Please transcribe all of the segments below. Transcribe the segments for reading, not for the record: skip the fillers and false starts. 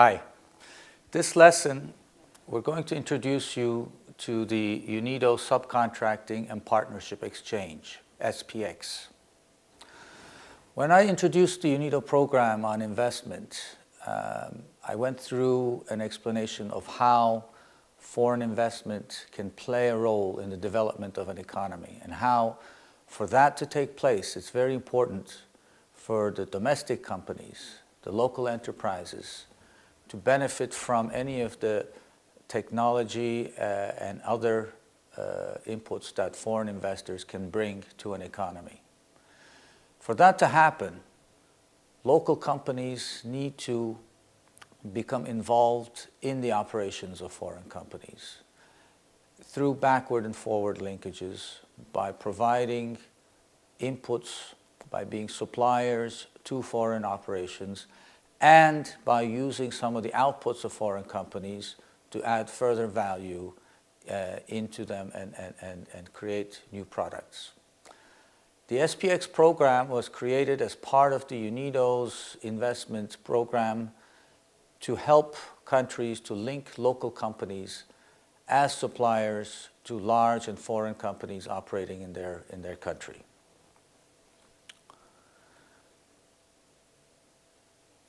Hi. This lesson, we're going to introduce you to the UNIDO Subcontracting and Partnership Exchange, SPX. When I introduced the UNIDO program on investment, I went through an explanation of how foreign investment can play a role in the development of an economy, and how for that to take place, it's very important for the domestic companies, the local enterprises, to benefit from any of the technology and other inputs that foreign investors can bring to an economy. For that to happen, local companies need to become involved in the operations of foreign companies through backward and forward linkages, by providing inputs, by being suppliers to foreign operations, and by using some of the outputs of foreign companies to add further value into them and create new products. The SPX program was created as part of the UNIDO's investment program to help countries to link local companies as suppliers to large and foreign companies operating in their country.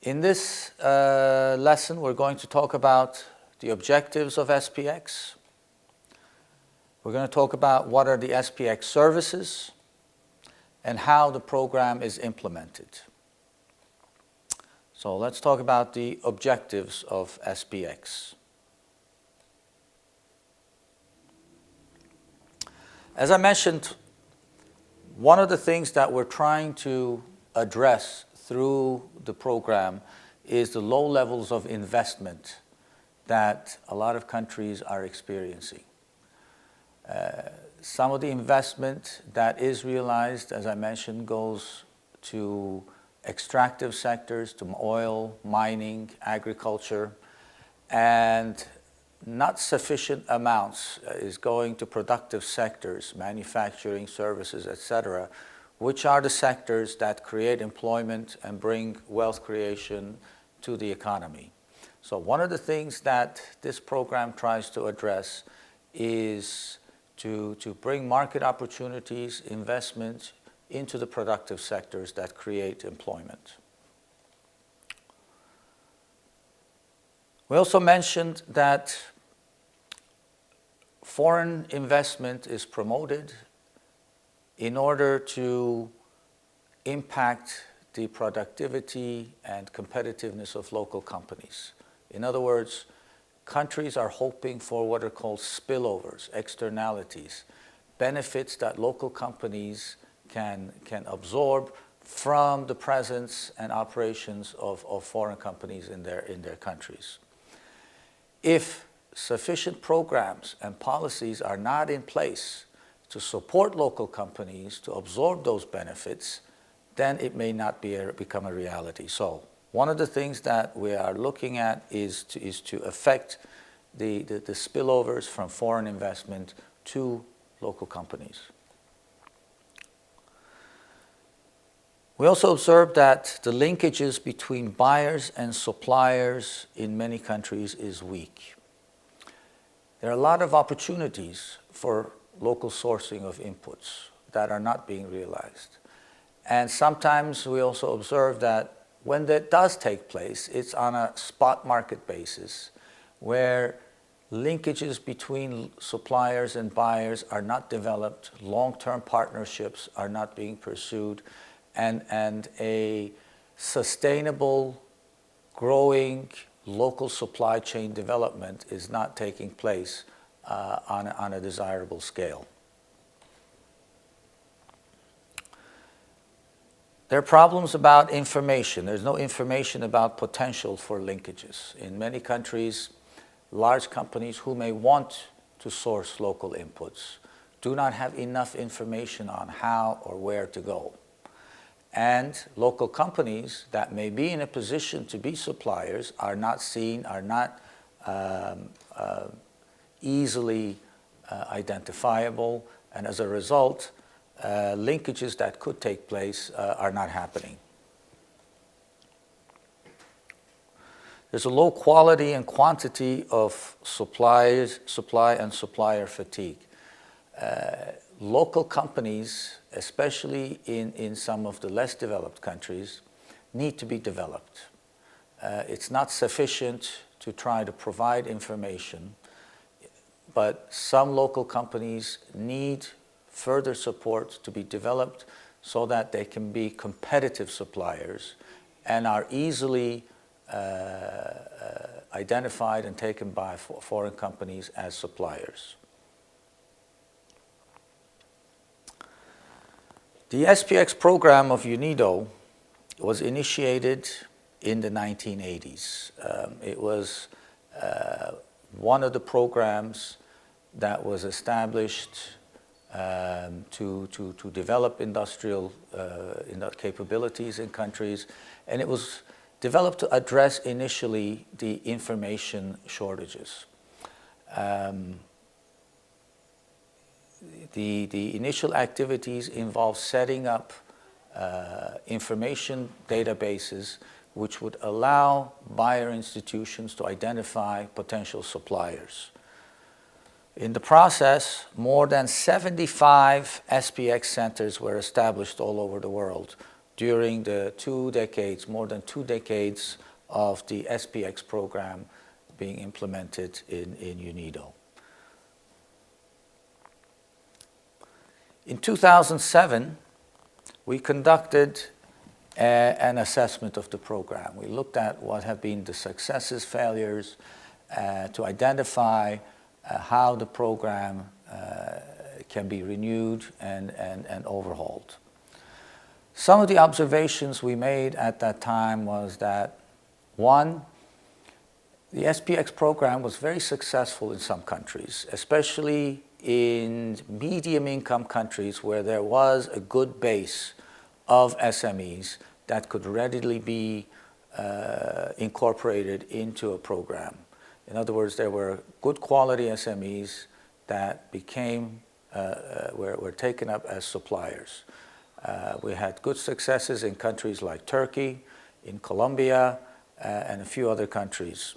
In this lesson, we're going to talk about the objectives of SPX. We're going to talk about what are the SPX services and how the program is implemented. So let's talk about the objectives of SPX. As I mentioned, one of the things that we're trying to address through the program is the low levels of investment that a lot of countries are experiencing. Some of the investment that is realized, as I mentioned, goes to extractive sectors, to oil, mining, agriculture, and not sufficient amounts is going to productive sectors, manufacturing, services, etc., which are the sectors that create employment and bring wealth creation to the economy. So one of the things that this program tries to address is to bring market opportunities, investment into the productive sectors that create employment. We also mentioned that foreign investment is promoted in order to impact the productivity and competitiveness of local companies. In other words, countries are hoping for what are called spillovers, externalities, benefits that local companies can absorb from the presence and operations of foreign companies in their countries. If sufficient programs and policies are not in place to support local companies to absorb those benefits, then it may not become a reality. So one of the things that we are looking at is to affect the spillovers from foreign investment to local companies. We also observed that the linkages between buyers and suppliers in many countries is weak. There are a lot of opportunities for local sourcing of inputs that are not being realized. And sometimes we also observe that when that does take place, it's on a spot market basis where linkages between suppliers and buyers are not developed, long-term partnerships are not being pursued, and a sustainable, growing local supply chain development is not taking place on a desirable scale. There are problems about information. There's no information about potential for linkages. In many countries, large companies who may want to source local inputs do not have enough information on how or where to go. And local companies that may be in a position to be suppliers are not seen, are not easily identifiable, and as a result, linkages that could take place are not happening. There's a low quality and quantity of supply and supplier fatigue. Local companies, especially in some of the less developed countries, need to be developed. It's not sufficient to try to provide information, but some local companies need further support to be developed so that they can be competitive suppliers and are easily identified and taken by foreign companies as suppliers. The SPX program of UNIDO was initiated in the 1980s. It was one of the programs that was established to develop industrial capabilities in countries, and it was developed to address initially the information shortages. The initial activities involved setting up information databases which would allow buyer institutions to identify potential suppliers. In the process, more than 75 SPX centers were established all over the world during the more than 2 decades of the SPX program being implemented in UNIDO. In 2007, we conducted an assessment of the program. We looked at what have been the successes, failures, to identify how the program can be renewed and overhauled. Some of the observations we made at that time was that, one, the SPX program was very successful in some countries, especially in medium-income countries where there was a good base of SMEs that could readily be incorporated into a program. In other words, there were good quality SMEs that were taken up as suppliers. We had good successes in countries like Turkey, in Colombia, and a few other countries.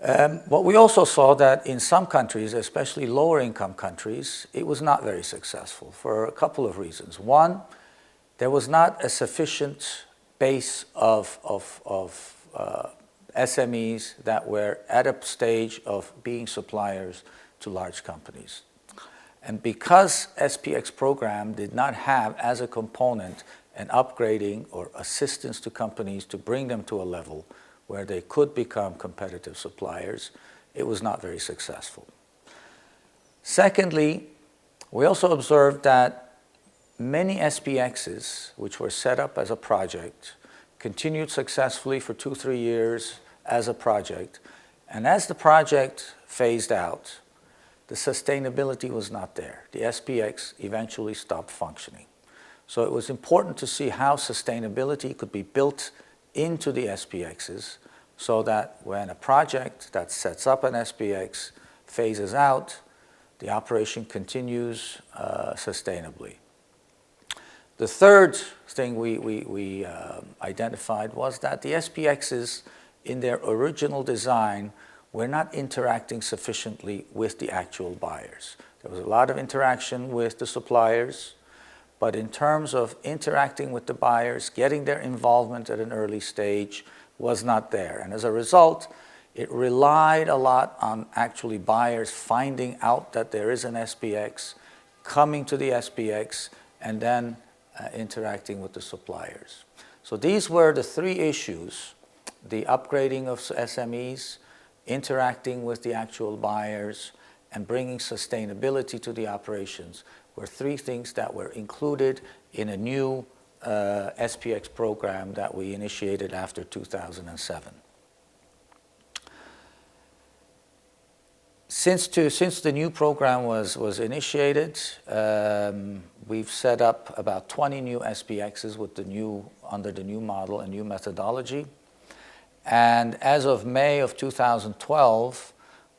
But we also saw that in some countries, especially lower income countries, it was not very successful for a couple of reasons. One, there was not a sufficient base of SMEs that were at a stage of being suppliers to large companies. And because SPX program did not have as a component an upgrading or assistance to companies to bring them to a level where they could become competitive suppliers, it was not very successful. Secondly, we also observed that many SPXs, which were set up as a project, continued successfully for 2-3 years as a project, and as the project phased out, the sustainability was not there. The SPX eventually stopped functioning. So it was important to see how sustainability could be built into the SPXs so that when a project that sets up an SPX phases out, the operation continues sustainably. The third thing we identified was that the SPXs in their original design were not interacting sufficiently with the actual buyers. There was a lot of interaction with the suppliers, but in terms of interacting with the buyers, getting their involvement at an early stage was not there. And as a result, it relied a lot on actually buyers finding out that there is an SPX, coming to the SPX, and then interacting with the suppliers. So these were the 3 issues: the upgrading of SMEs, interacting with the actual buyers, and bringing sustainability to the operations were 3 things that were included in a new SPX program that we initiated after 2007. Since the new program was initiated, we've set up about 20 new SPXs under the new model and new methodology. And as of May of 2012,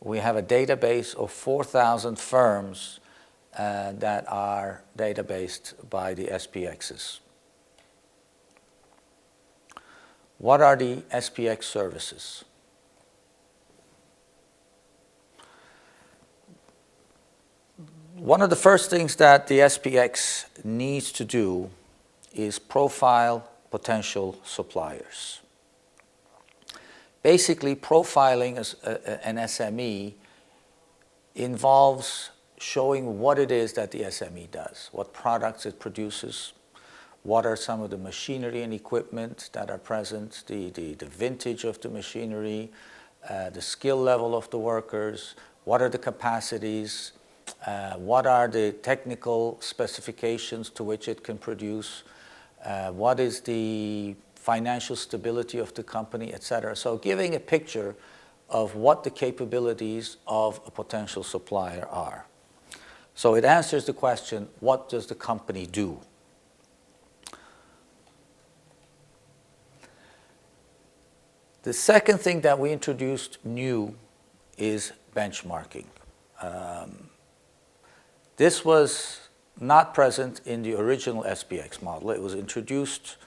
we have a database of 4,000 firms that are databased by the SPXs. What are the SPX services? One of the first things that the SPX needs to do is profile potential suppliers. Basically, profiling an SME involves showing what it is that the SME does, what products it produces, what are some of the machinery and equipment that are present, the vintage of the machinery, the skill level of the workers, what are the capacities, what are the technical specifications to which it can produce, what is the financial stability of the company, etc. So giving a picture of what the capabilities of a potential supplier are. So it answers the question, what does the company do? The second thing that we introduced new is benchmarking. This was not present in the original SPX model. It was introduced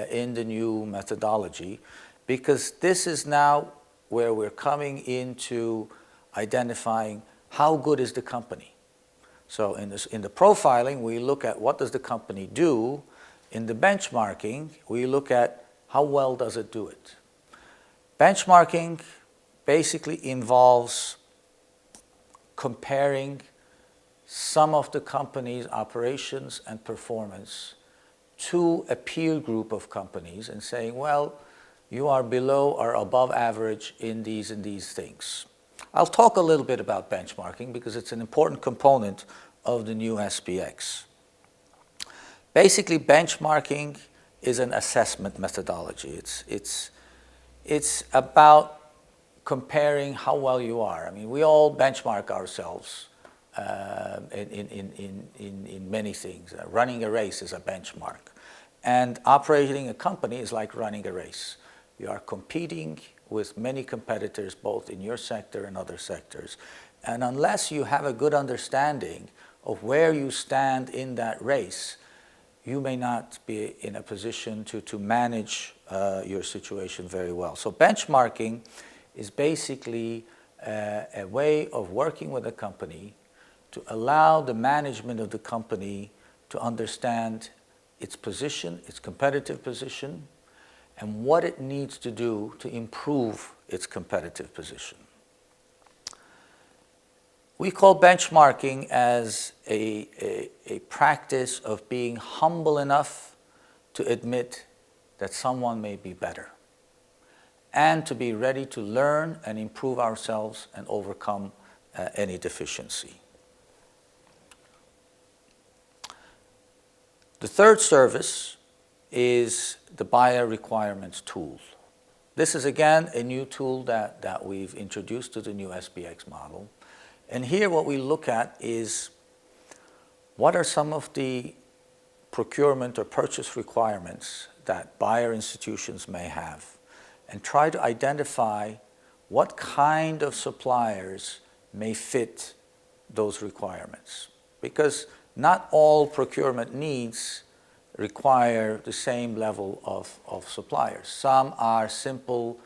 in the new methodology because this is now where we're coming into identifying how good is the company. So in the profiling, we look at what does the company do. In the benchmarking, we look at how well does it do it. Benchmarking basically involves comparing some of the company's operations and performance to a peer group of companies and saying, well, you are below or above average in these and these things. I'll talk a little bit about benchmarking because it's an important component of the new SPX. Basically, benchmarking is an assessment methodology. It's about comparing how well you are. I mean, we all benchmark ourselves in many things. Running a race is a benchmark. And operating a company is like running a race. You are competing with many competitors, both in your sector and other sectors. And unless you have a good understanding of where you stand in that race, you may not be in a position to manage your situation very well. So benchmarking is basically a way of working with a company to allow the management of the company to understand its position, its competitive position, and what it needs to do to improve its competitive position. We call benchmarking as a practice of being humble enough to admit that someone may be better and to be ready to learn and improve ourselves and overcome any deficiency. The third service is the buyer requirements tool. This is again a new tool that we've introduced to the new SPX model. And here what we look at is what are some of the procurement or purchase requirements that buyer institutions may have, and try to identify what kind of suppliers may fit those requirements. Because not all procurement needs require the same level of suppliers. Some are simple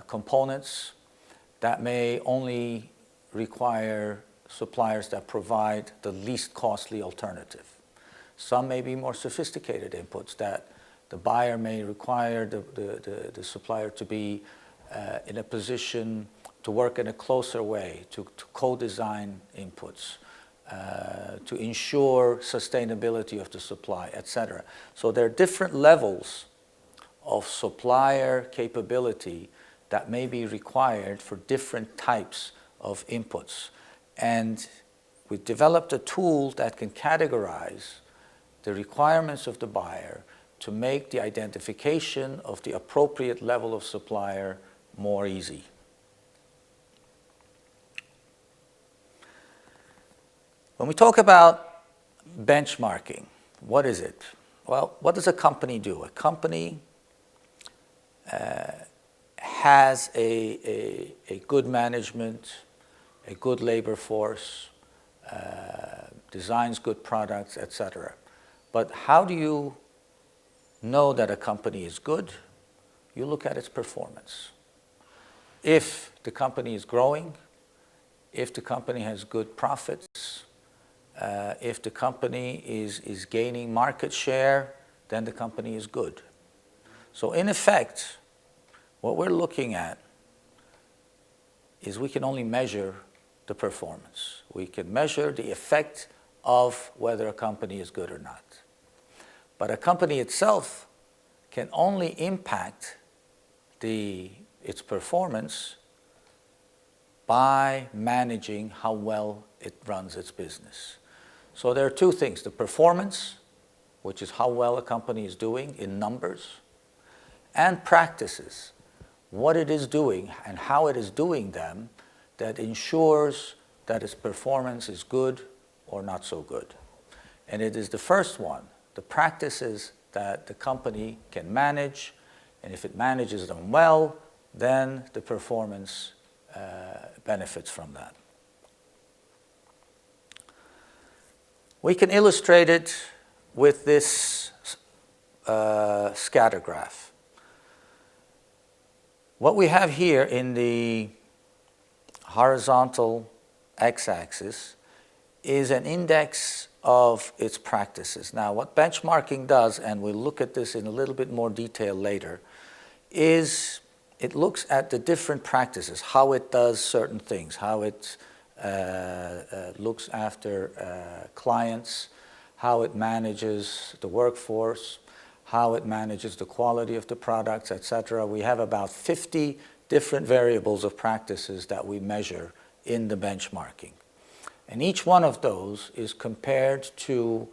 components that may only require suppliers that provide the least costly alternative. Some may be more sophisticated inputs that the buyer may require the supplier to be in a position to work in a closer way, to co-design inputs, to ensure sustainability of the supply, etc. So there are different levels of supplier capability that may be required for different types of inputs. And we developed a tool that can categorize the requirements of the buyer to make the identification of the appropriate level of supplier more easy. When we talk about benchmarking, what is it? Well, what does a company do? A company has a good management, a good labor force, designs good products, etc. But how do you know that a company is good? you look at its performance. If the company is growing, if the company has good profits, if the company is gaining market share, then the company is good. So in effect, what we're looking at is we can only measure the performance. We can measure the effect of whether a company is good or not. But a company itself can only impact its performance by managing how well it runs its business. So there are two things: the performance, which is how well a company is doing in numbers, and practices, what it is doing and how it is doing them that ensures that its performance is good or not so good. And it is the first one, the practices that the company can manage, and if it manages them well, then the performance benefits from that. We can illustrate it with this scatter graph. What we have here in the horizontal x-axis is an index of its practices. Now, what benchmarking does, and we'll look at this in a little bit more detail later, is it looks at the different practices, how it does certain things, how it looks after clients, how it manages the workforce, how it manages the quality of the products, etc. We have about 50 different variables of practices that we measure in the benchmarking. And each one of those is compared to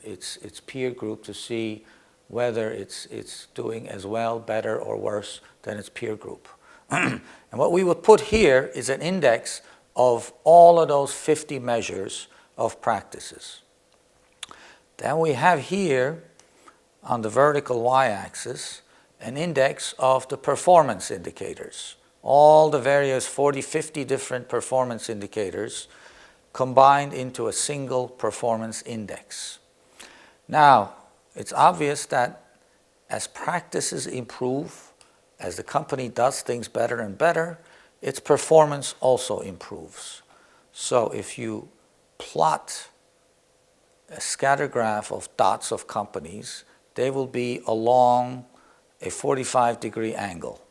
its peer group to see whether it's doing as well, better, or worse than its peer group. And what we would put here is an index of all of those 50 measures of practices. Then we have here, on the vertical y-axis, an index of the performance indicators. All the various 40, 50 different performance indicators combined into a single performance index. Now, it's obvious that as practices improve, as the company does things better and better, its performance also improves. So if you plot a scatter graph of dots of companies, they will be along a 45-degree angle.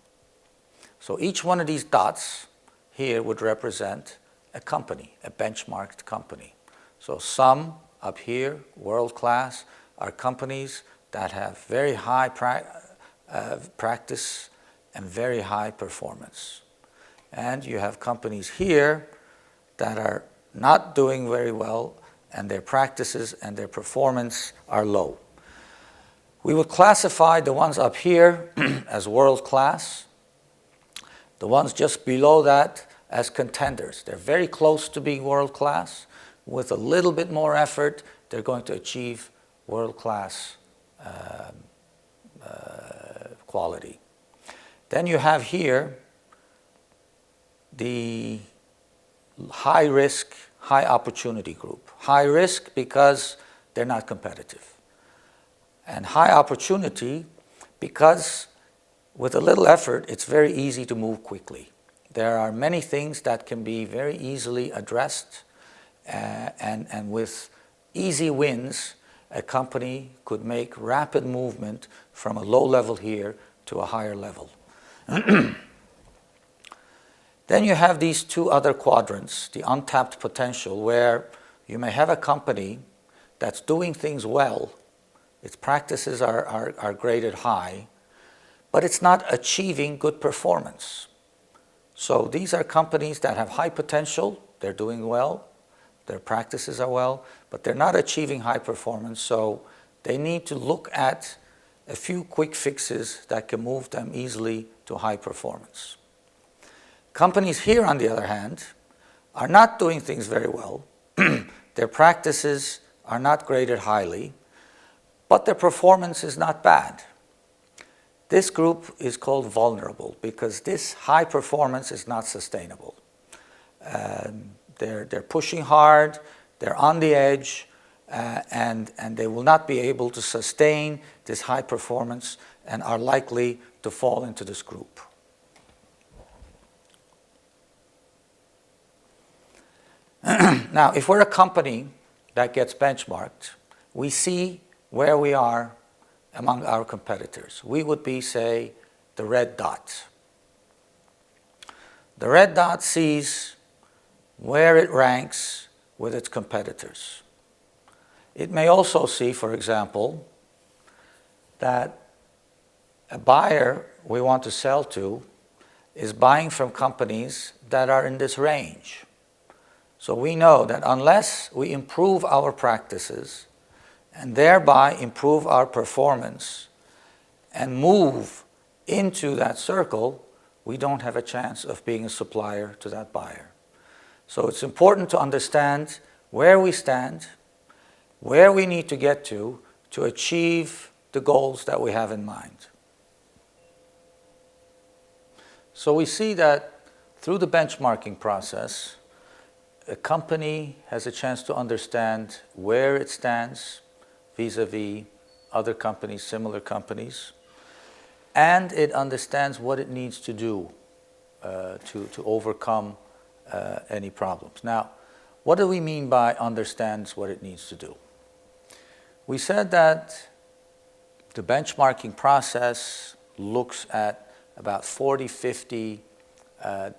So each one of these dots here would represent a company, a benchmarked company. So some up here, world-class, are companies that have very high practice and very high performance. And you have companies here that are not doing very well, and their practices and their performance are low. We would classify the ones up here as world-class, the ones just below that as contenders. They're very close to being world-class. With a little bit more effort, they're going to achieve world-class quality. Then you have here the high risk, high opportunity group. High risk because they're not competitive. And high opportunity because with a little effort, it's very easy to move quickly. There are many things that can be very easily addressed, and with easy wins, a company could make rapid movement from a low level here to a higher level. Then you have these two other quadrants, the untapped potential, where you may have a company that's doing things well, its practices are graded high, but it's not achieving good performance. So these are companies that have high potential, they're doing well, their practices are well, but they're not achieving high performance, so they need to look at a few quick fixes that can move them easily to high performance. Companies here, on the other hand, are not doing things very well. Their practices are not graded highly, but their performance is not bad. This group is called vulnerable because this high performance is not sustainable. They're pushing hard, they're on the edge, and they will not be able to sustain this high performance and are likely to fall into this group. Now, if we're a company that gets benchmarked, we see where we are among our competitors. We would be, say, the red dot. The red dot sees where it ranks with its competitors. It may also see, for example, that a buyer we want to sell to is buying from companies that are in this range. So we know that unless we improve our practices and thereby improve our performance and move into that circle, we don't have a chance of being a supplier to that buyer. So it's important to understand where we stand, where we need to get to achieve the goals that we have in mind. So we see that through the benchmarking process, a company has a chance to understand where it stands vis-a-vis other companies, similar companies, and it understands what it needs to do to overcome any problems. Now, what do we mean by understands what it needs to do? We said that the benchmarking process looks at about 40, 50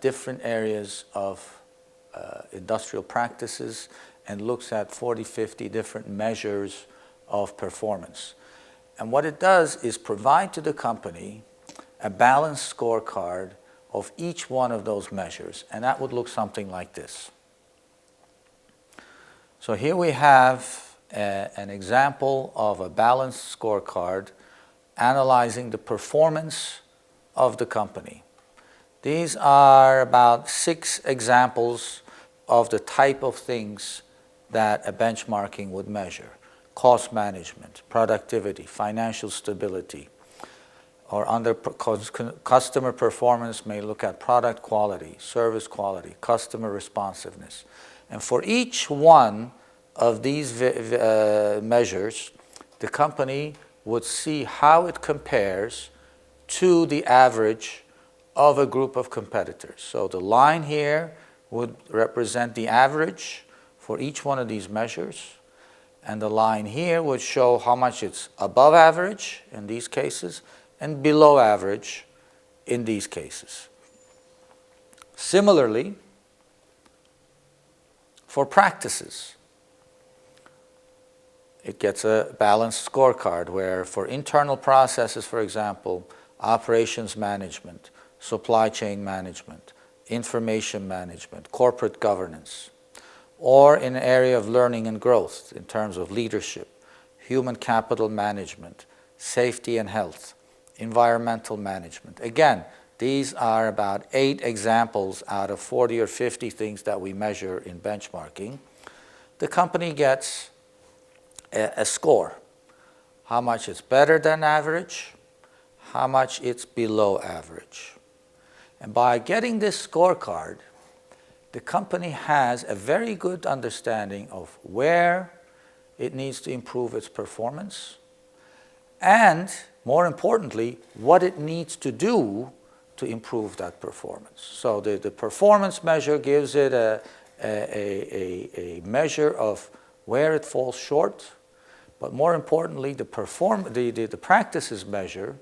different areas of industrial practices and looks at 40, 50 different measures of performance. And what it does is provide to the company a balanced scorecard of each one of those measures, and that would look something like this. So here we have an example of a balanced scorecard analyzing the performance of the company. These are about 6 examples of the type of things that a benchmarking would measure: cost management, productivity, financial stability, or under customer performance may look at product quality, service quality, customer responsiveness. And for each one of these measures, the company would see how it compares to the average of a group of competitors. So the line here would represent the average for each one of these measures, and the line here would show how much it's above average in these cases and below average in these cases. Similarly, for practices, it gets a balanced scorecard where for internal processes, for example, operations management, supply chain management, information management, corporate governance, or in an area of learning and growth in terms of leadership, human capital management, safety and health, environmental management. Again, these are about 8 examples out of 40 or 50 things that we measure in benchmarking. The company gets a score, how much it's better than average, how much it's below average. And by getting this scorecard, the company has a very good understanding of where it needs to improve its performance and, more importantly, what it needs to do to improve that performance. So the performance measure gives it a measure of where it falls short, but more importantly, the practices measure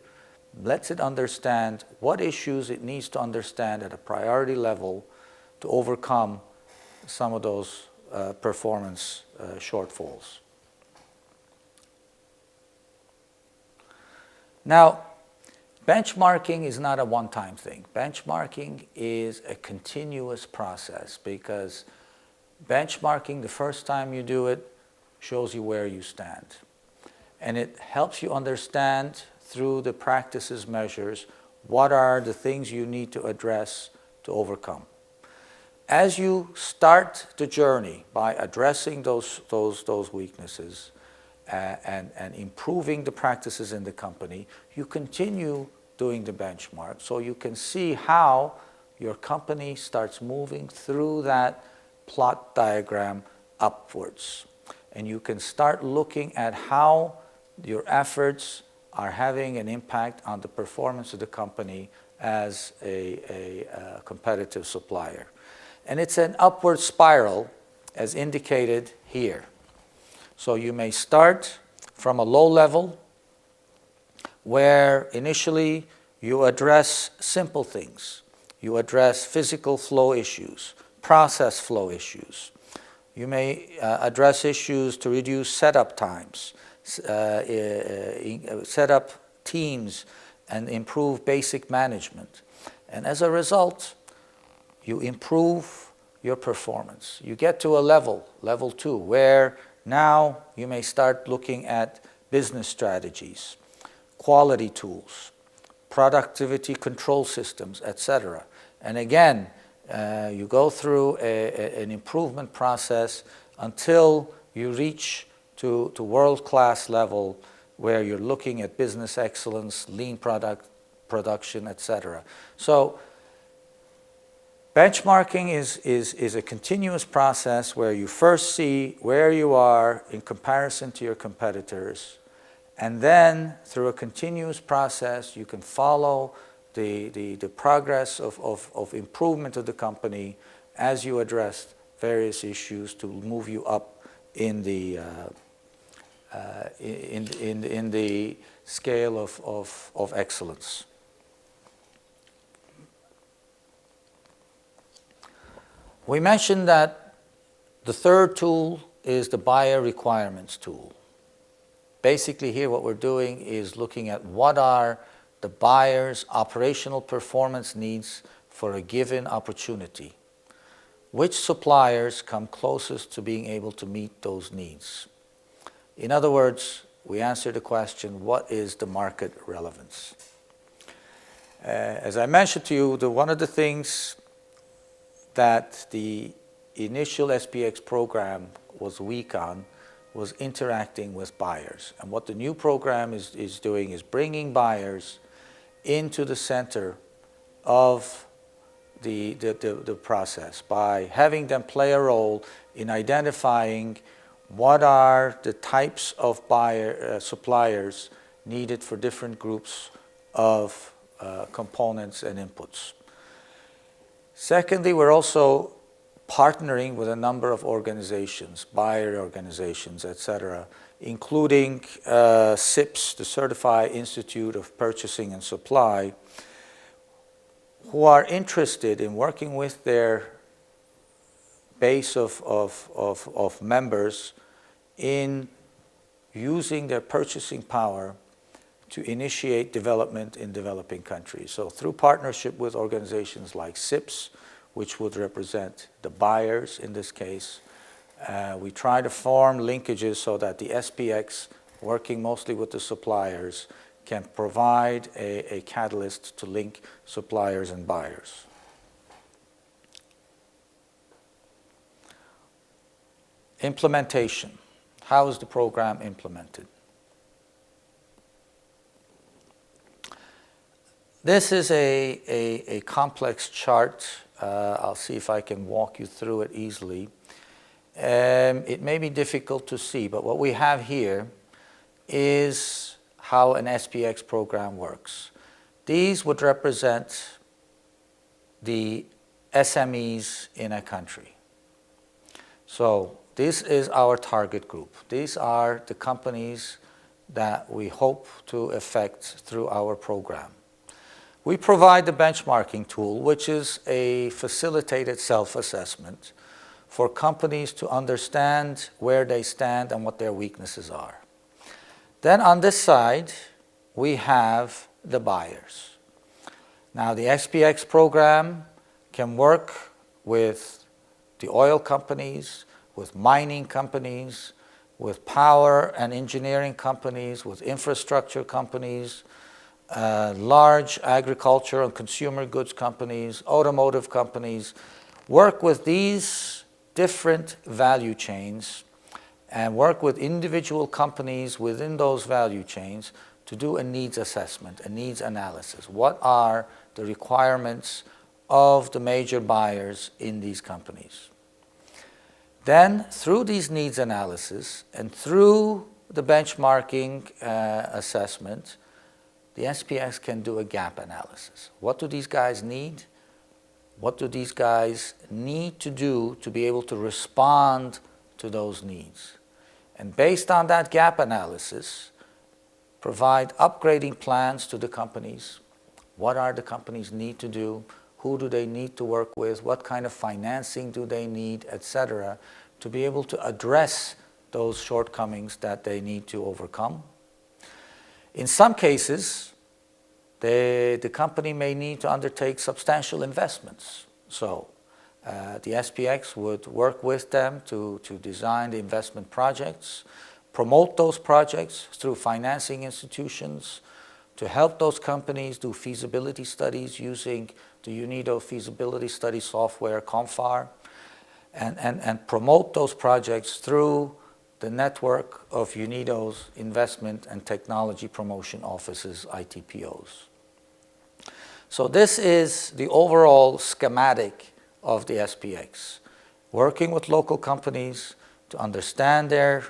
lets it understand what issues it needs to understand at a priority level to overcome some of those performance shortfalls. Now, benchmarking is not a one-time thing. Benchmarking is a continuous process because benchmarking, the first time you do it, shows you where you stand. And it helps you understand through the practices measures what are the things you need to address to overcome. As you start the journey by addressing those weaknesses and improving the practices in the company, you continue doing the benchmark so you can see how your company starts moving through that plot diagram upwards. And you can start looking at how your efforts are having an impact on the performance of the company as a competitive supplier. And it's an upward spiral as indicated here. So you may start from a low level where initially you address simple things. You address physical flow issues, process flow issues. You may address issues to reduce setup times, set up teams, and improve basic management. And as a result, you improve your performance. You get to a level 2, where now you may start looking at business strategies, quality tools, productivity control systems, etc. And again, you go through an improvement process until you reach to world-class level where you're looking at business excellence, lean production, etc. So benchmarking is a continuous process where you first see where you are in comparison to your competitors, and then through a continuous process you can follow the progress of improvement of the company as you address various issues to move you up in the scale of excellence. We mentioned that the third tool is the buyer requirements tool. Basically here what we're doing is looking at what are the buyer's operational performance needs for a given opportunity. Which suppliers come closest to being able to meet those needs? In other words, we answer the question, what is the market relevance? As I mentioned to you, one of the things that the initial SPX program was weak on was interacting with buyers. And what the new program is doing is bringing buyers into the center of the process by having them play a role in identifying what are the types of suppliers needed for different groups of components and inputs. Secondly, we're also partnering with a number of organizations, buyer organizations, etc., including CIPS, the Certified Institute of Purchasing and Supply, who are interested in working with their base of members in using their purchasing power to initiate development in developing countries. So through partnership with organizations like CIPS, which would represent the buyers in this case, we try to form linkages so that the SPX, working mostly with the suppliers, can provide a catalyst to link suppliers and buyers. Implementation. How is the program implemented? This is a complex chart. I'll see if I can walk you through it easily. It may be difficult to see, but what we have here is how an SPX program works. These would represent the SMEs in a country. So this is our target group. These are the companies that we hope to affect through our program. We provide the benchmarking tool, which is a facilitated self-assessment for companies to understand where they stand and what their weaknesses are. Then on this side, we have the buyers. Now the SPX program can work with the oil companies, with mining companies, with power and engineering companies, with infrastructure companies, large agriculture and consumer goods companies, automotive companies. Work with these different value chains and work with individual companies within those value chains to do a needs assessment, a needs analysis. What are the requirements of the major buyers in these companies? Then, through these needs analysis and through the benchmarking assessment, the SPX can do a gap analysis. What do these guys need? What do these guys need to do to be able to respond to those needs? And based on that gap analysis, provide upgrading plans to the companies. What are the companies need to do? Who do they need to work with? What kind of financing do they need, etc., to be able to address those shortcomings that they need to overcome. In some cases, the company may need to undertake substantial investments. So the SPX would work with them to design the investment projects, promote those projects through financing institutions, to help those companies do feasibility studies using the UNIDO feasibility study software, COMFAR, and promote those projects through the network of UNIDO's investment and technology promotion offices, ITPOs. So this is the overall schematic of the SPX, working with local companies to understand their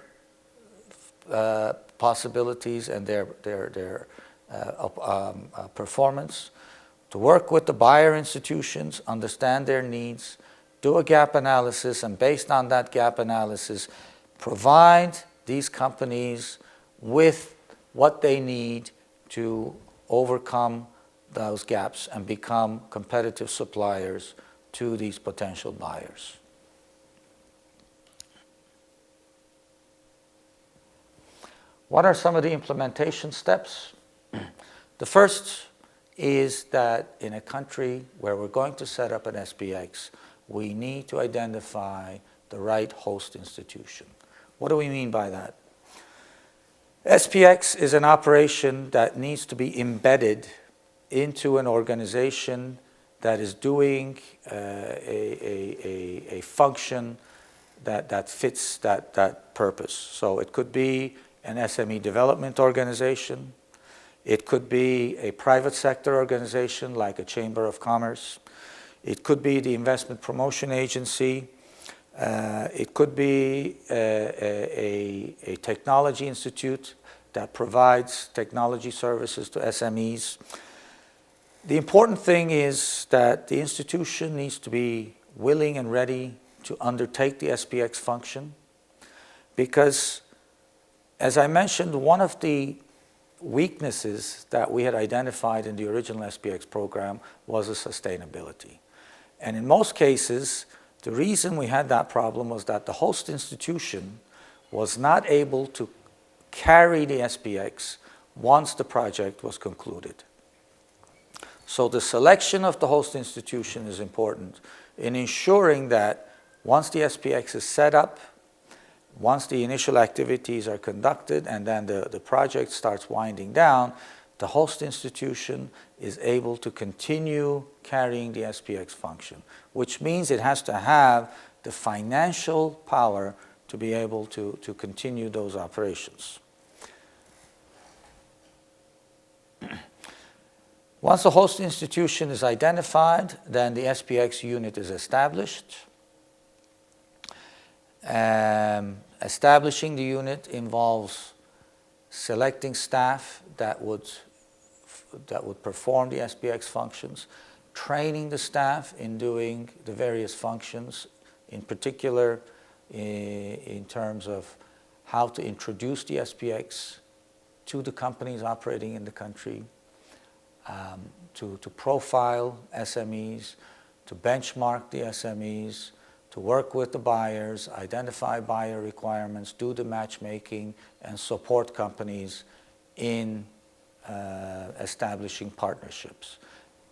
possibilities and their performance, to work with the buyer institutions, understand their needs, do a gap analysis, and based on that gap analysis, provide these companies with what they need to overcome those gaps and become competitive suppliers to these potential buyers. What are some of the implementation steps? The first is that in a country where we're going to set up an SPX, we need to identify the right host institution. What do we mean by that? SPX is an operation that needs to be embedded into an organization that is doing a function that fits that purpose. So it could be an SME development organization. It could be a private sector organization like a Chamber of Commerce. It could be the investment promotion agency. It could be a technology institute that provides technology services to SMEs. The important thing is that the institution needs to be willing and ready to undertake the SPX function, because, as I mentioned, one of the weaknesses that we had identified in the original SPX program was the sustainability. And in most cases, the reason we had that problem was that the host institution was not able to carry the SPX once the project was concluded. So the selection of the host institution is important in ensuring that once the SPX is set up, once the initial activities are conducted and then the project starts winding down, the host institution is able to continue carrying the SPX function, which means it has to have the financial power to be able to continue those operations. Once the host institution is identified, then the SPX unit is established. Establishing the unit involves selecting staff that would perform the SPX functions, training the staff in doing the various functions, in particular in terms of how to introduce the SPX to the companies operating in the country, to profile SMEs, to benchmark the SMEs, to work with the buyers, identify buyer requirements, do the matchmaking, and support companies in establishing partnerships.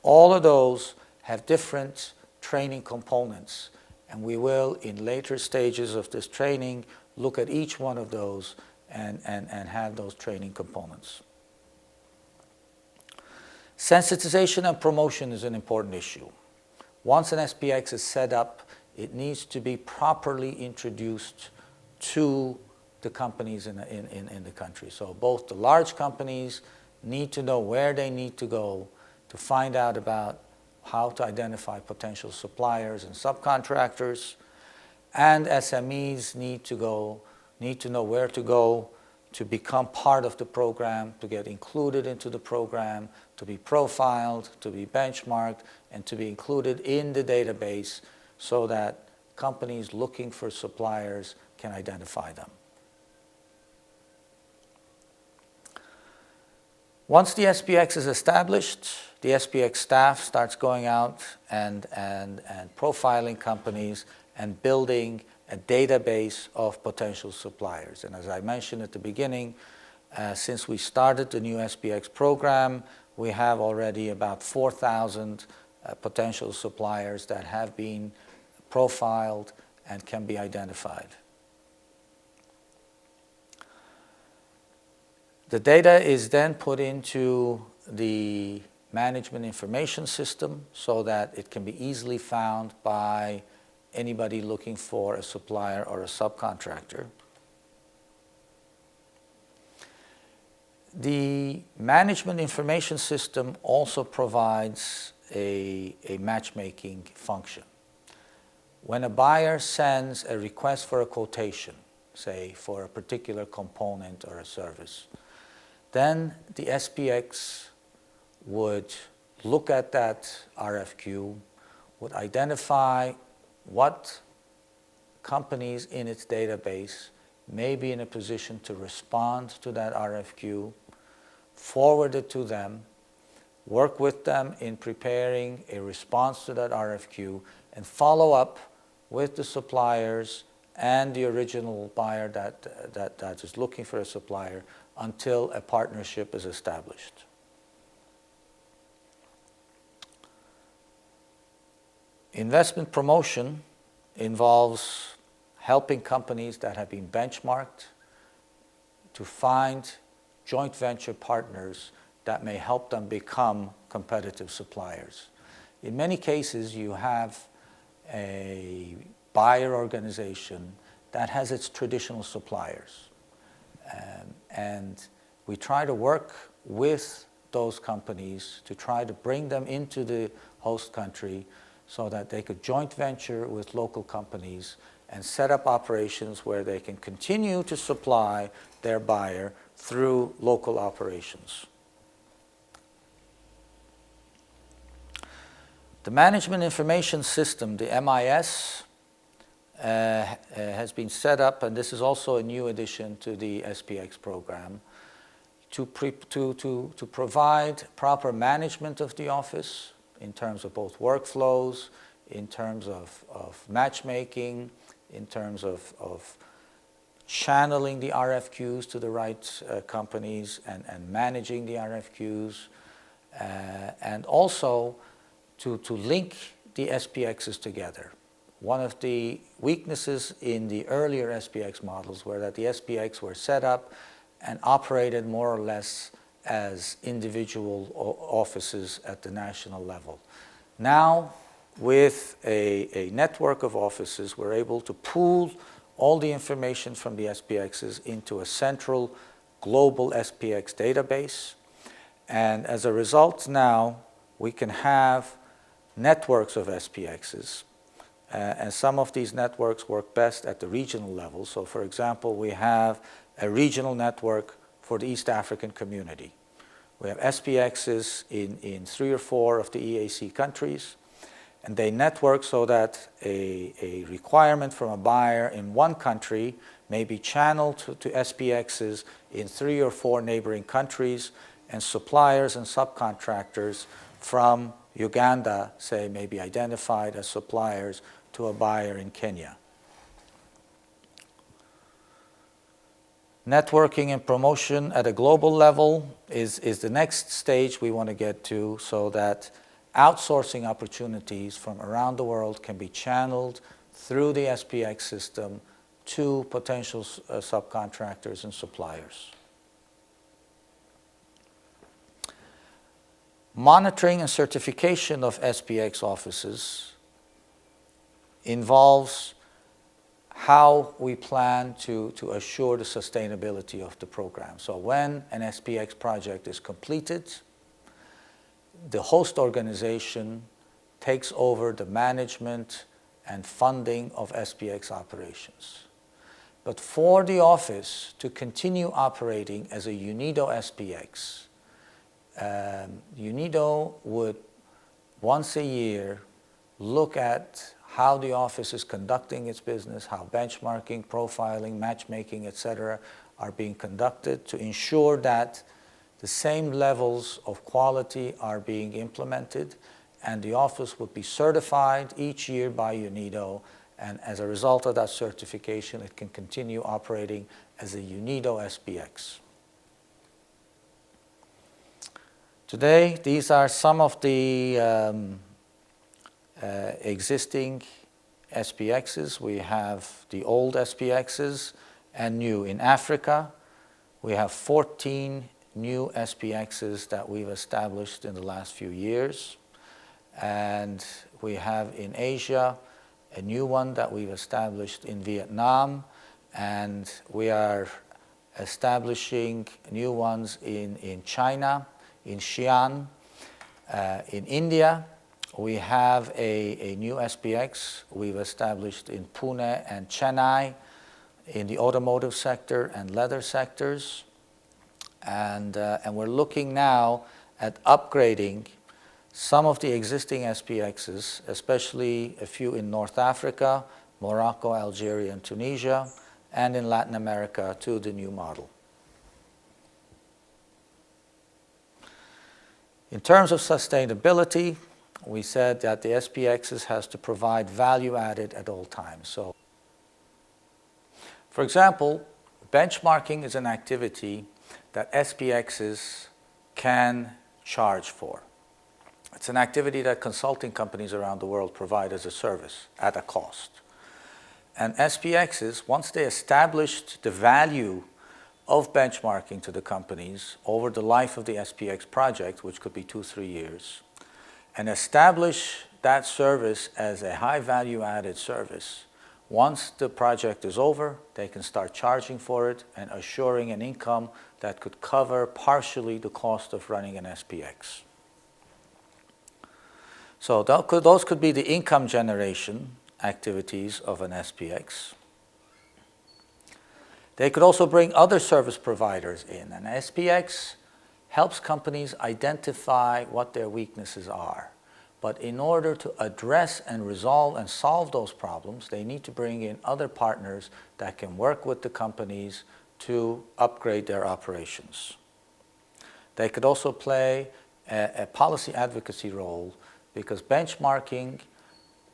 All of those have different training components, and we will, in later stages of this training, look at each one of those and have those training components. Sensitization and promotion is an important issue. Once an SPX is set up, it needs to be properly introduced to the companies in the country. So both the large companies need to know where they need to go to find out about how to identify potential suppliers and subcontractors, and SMEs need to know where to go to become part of the program, to get included into the program, to be profiled, to be benchmarked, and to be included in the database so that companies looking for suppliers can identify them. Once the SPX is established, the SPX staff starts going out and profiling companies and building a database of potential suppliers. And as I mentioned at the beginning, since we started the new SPX program, we have already about 4,000 potential suppliers that have been profiled and can be identified. The data is then put into the management information system so that it can be easily found by anybody looking for a supplier or a subcontractor. The management information system also provides a matchmaking function. When a buyer sends a request for a quotation, say for a particular component or a service, then the SPX would look at that RFQ, would identify what companies in its database may be in a position to respond to that RFQ, forward it to them, work with them in preparing a response to that RFQ, and follow up with the suppliers and the original buyer that is looking for a supplier until a partnership is established. Investment promotion involves helping companies that have been benchmarked to find joint venture partners that may help them become competitive suppliers. In many cases, you have a buyer organization that has its traditional suppliers. And we try to work with those companies to try to bring them into the host country so that they could joint venture with local companies and set up operations where they can continue to supply their buyer through local operations. The Management Information System, the MIS, has been set up, and this is also a new addition to the SPX program, to provide proper management of the office in terms of both workflows, in terms of matchmaking, in terms of channeling the RFQs to the right companies and managing the RFQs, and also to link the SPXs together. One of the weaknesses in the earlier SPX models were that the SPX were set up and operated more or less as individual offices at the national level. Now, with a network of offices, we're able to pool all the information from the SPXs into a central global SPX database. And as a result now, we can have networks of SPXs. And some of these networks work best at the regional level. So for example, we have a regional network for the East African community. We have SPXs in 3 or 4 of the EAC countries, and they network so that a requirement from a buyer in one country may be channeled to SPXs in 3 or 4 neighboring countries, and suppliers and subcontractors from Uganda, say, may be identified as suppliers to a buyer in Kenya. Networking and promotion at a global level is the next stage we want to get to, so that outsourcing opportunities from around the world can be channeled through the SPX system to potential subcontractors and suppliers. Monitoring and certification of SPX offices involves how we plan to assure the sustainability of the program. So when an SPX project is completed, the host organization takes over the management and funding of SPX operations. But for the office to continue operating as a UNIDO SPX, UNIDO would once a year look at how the office is conducting its business, how benchmarking, profiling, matchmaking, etc. are being conducted to ensure that the same levels of quality are being implemented, and the office would be certified each year by UNIDO, and as a result of that certification, it can continue operating as a UNIDO SPX. Today, these are some of the existing SPXs. We have the old SPXs and new. In Africa, we have 14 new SPXs that we've established in the last few years. And we have in Asia a new one that we've established in Vietnam, and we are establishing new ones in China, in Xi'an. In India, we have a new SPX we've established in Pune and Chennai in the automotive sector and leather sectors. And we're looking now at upgrading some of the existing SPXs, especially a few in North Africa, Morocco, Algeria, and Tunisia, and in Latin America to the new model. In terms of sustainability, we said that the SPXs has to provide value added at all times. So, for example, benchmarking is an activity that SPXs can charge for. It's an activity that consulting companies around the world provide as a service at a cost. And SPXs, once they established the value of benchmarking to the companies over the life of the SPX project, which could be 2-3 years, and establish that service as a high value added service, once the project is over, they can start charging for it and assuring an income that could cover partially the cost of running an SPX. So those could be the income generation activities of an SPX. They could also bring other service providers in. An SPX helps companies identify what their weaknesses are. But in order to address and resolve and solve those problems, they need to bring in other partners that can work with the companies to upgrade their operations. They could also play a policy advocacy role, because benchmarking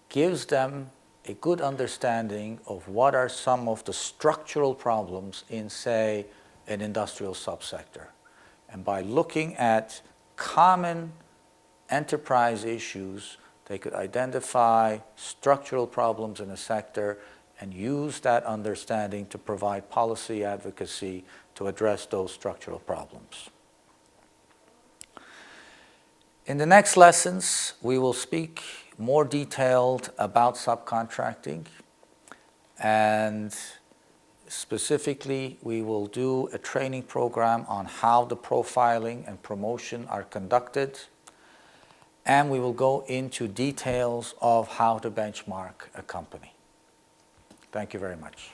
gives them a good understanding of what are some of the structural problems in, say, an industrial subsector. And by looking at common enterprise issues, they could identify structural problems in a sector and use that understanding to provide policy advocacy to address those structural problems. In the next lessons, we will speak more detailed about subcontracting, and specifically we will do a training program on how the profiling and promotion are conducted, and we will go into details of how to benchmark a company. Thank you very much.